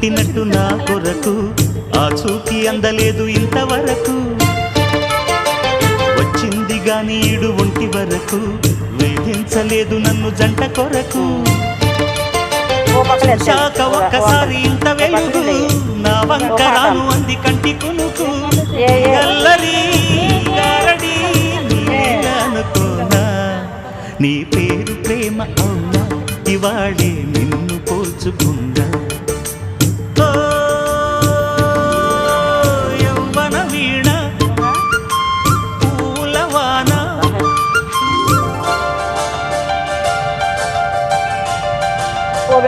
పుట్టినట్టు నా కొరకు ఆ చూకి అందలేదు ఇంతవరకు వచ్చింది గాని ఈడు ఒంటి వరకు వేధించలేదు నన్ను జంట కొరకు చాక ఒక్కసారి ఇంత వెలుగు నా వంకరాను అంది కంటి కునుకు గల్లరి గారడి అనుకోనా నీ పేరు ప్రేమ అవునా ఇవాళే నిన్ను పోల్చుకుందా యవ్వన వీణ పూలవాన ఓ